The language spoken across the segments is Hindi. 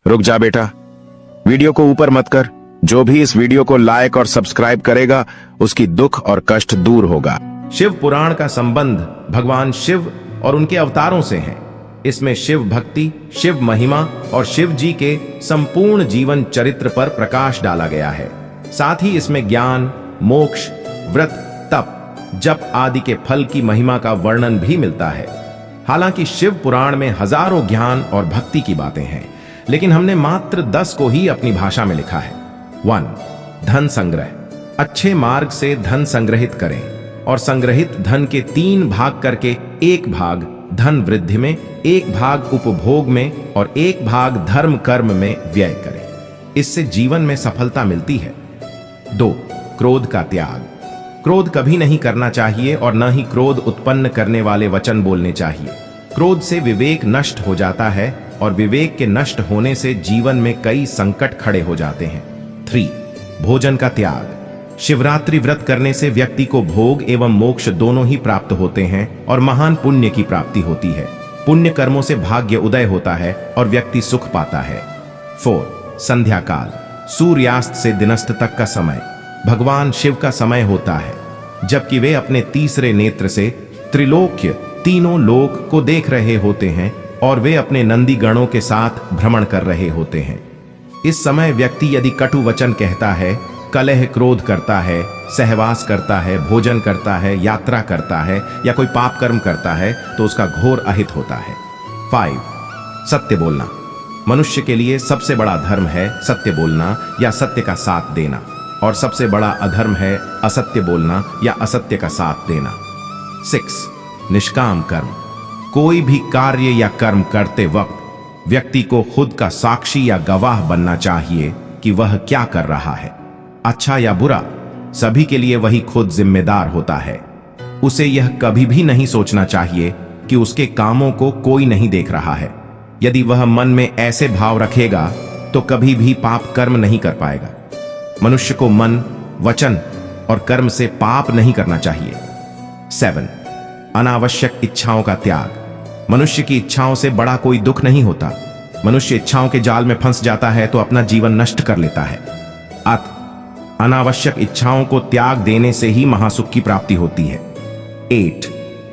रुक जा बेटा, वीडियो को ऊपर मत कर। जो भी इस वीडियो को लाइक और सब्सक्राइब करेगा उसकी दुख और कष्ट दूर होगा। शिव पुराण का संबंध भगवान शिव और उनके अवतारों से है। इसमें शिव भक्ति, शिव महिमा और शिव जी के संपूर्ण जीवन चरित्र पर प्रकाश डाला गया है। साथ ही इसमें ज्ञान, मोक्ष, व्रत, तप, जप आदि के फल की महिमा का वर्णन भी मिलता है। हालांकि शिव पुराण में हजारों ज्ञान और भक्ति की बातें हैं, लेकिन हमने मात्र 10 को ही अपनी भाषा में लिखा है। 1. धन संग्रह। अच्छे मार्ग से धन संग्रहित करें और संग्रहित धन के 3 भाग करके 1 भाग धन वृद्धि में, 1 भाग उपभोग में और 1 भाग धर्म कर्म में व्यय करें। इससे जीवन में सफलता मिलती है। 2. क्रोध का त्याग। क्रोध कभी नहीं करना चाहिए और न ही क्रोध उत्पन्न करने वाले वचन बोलने चाहिए। क्रोध से विवेक नष्ट हो जाता है और विवेक के नष्ट होने से जीवन में कई संकट खड़े हो जाते हैं। 3. भोजन का त्याग। शिवरात्रि व्रत करने से व्यक्ति को भोग एवं मोक्ष दोनों ही प्राप्त होते हैं और महान पुण्य की प्राप्ति होती है। पुण्य कर्मों से भाग्य उदय होता है और व्यक्ति सुख पाता है। 4. संध्या काल। सूर्यास्त से दिनस्त तक का समय भगवान शिव का समय होता है, जबकि वे अपने तीसरे नेत्र से त्रिलोक्य, तीनों लोक को देख रहे होते हैं और वे अपने नंदी गणों के साथ भ्रमण कर रहे होते हैं। इस समय व्यक्ति यदि कटु वचन कहता है, कलह क्रोध करता है, सहवास करता है, भोजन करता है, यात्रा करता है या कोई पाप कर्म करता है तो उसका घोर अहित होता है। 5. सत्य बोलना। मनुष्य के लिए सबसे बड़ा धर्म है सत्य बोलना या सत्य का साथ देना, और सबसे बड़ा अधर्म है असत्य बोलना या असत्य का साथ देना। 6. निष्काम कर्म। कोई भी कार्य या कर्म करते वक्त व्यक्ति को खुद का साक्षी या गवाह बनना चाहिए कि वह क्या कर रहा है, अच्छा या बुरा। सभी के लिए वही खुद जिम्मेदार होता है। उसे यह कभी भी नहीं सोचना चाहिए कि उसके कामों को कोई नहीं देख रहा है। यदि वह मन में ऐसे भाव रखेगा तो कभी भी पाप कर्म नहीं कर पाएगा। मनुष्य को मन, वचन और कर्म से पाप नहीं करना चाहिए। 7. अनावश्यक इच्छाओं का त्याग। मनुष्य की इच्छाओं से बड़ा कोई दुख नहीं होता। मनुष्य इच्छाओं के जाल में फंस जाता है तो अपना जीवन नष्ट कर लेता है। अतः अनावश्यक इच्छाओं को त्याग देने से ही महासुख की प्राप्ति होती है। 8.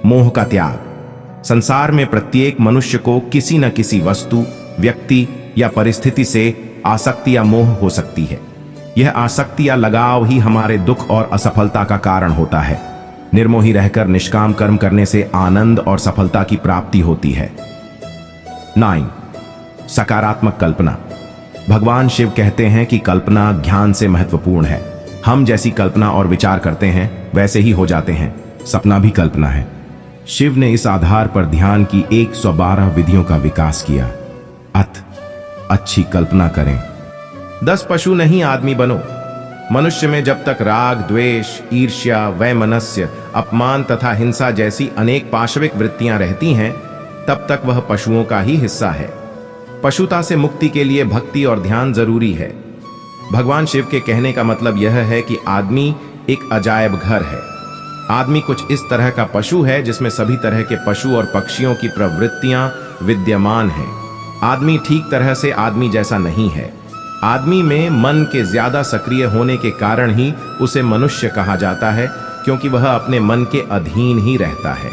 मोह का त्याग। संसार में प्रत्येक मनुष्य को किसी न किसी वस्तु, व्यक्ति या परिस्थिति से आसक्ति या मोह हो सकती है। यह आसक्ति या लगाव ही हमारे दुख और असफलता का कारण होता है। निर्मोही रहकर निष्काम कर्म करने से आनंद और सफलता की प्राप्ति होती है। 9. सकारात्मक कल्पना। भगवान शिव कहते हैं कि कल्पना ज्ञान से महत्वपूर्ण है। हम जैसी कल्पना और विचार करते हैं वैसे ही हो जाते हैं। सपना भी कल्पना है। शिव ने इस आधार पर ध्यान की 112 विधियों का विकास किया। अतः अच्छी कल्पना करें। 10 पशु नहीं आदमी बनो। मनुष्य में जब तक राग, द्वेष, ईर्ष्या, वैमनस्य, अपमान तथा हिंसा जैसी अनेक पाशविक वृत्तियां रहती हैं, तब तक वह पशुओं का ही हिस्सा है। पशुता से मुक्ति के लिए भक्ति और ध्यान जरूरी है। भगवान शिव के कहने का मतलब यह है कि आदमी एक अजायब घर है। आदमी कुछ इस तरह का पशु है जिसमें सभी तरह के पशु और पक्षियों की प्रवृत्तियां विद्यमान हैं। आदमी ठीक तरह से आदमी जैसा नहीं है। आदमी में मन के ज्यादा सक्रिय होने के कारण ही उसे मनुष्य कहा जाता है, क्योंकि वह अपने मन के अधीन ही रहता है।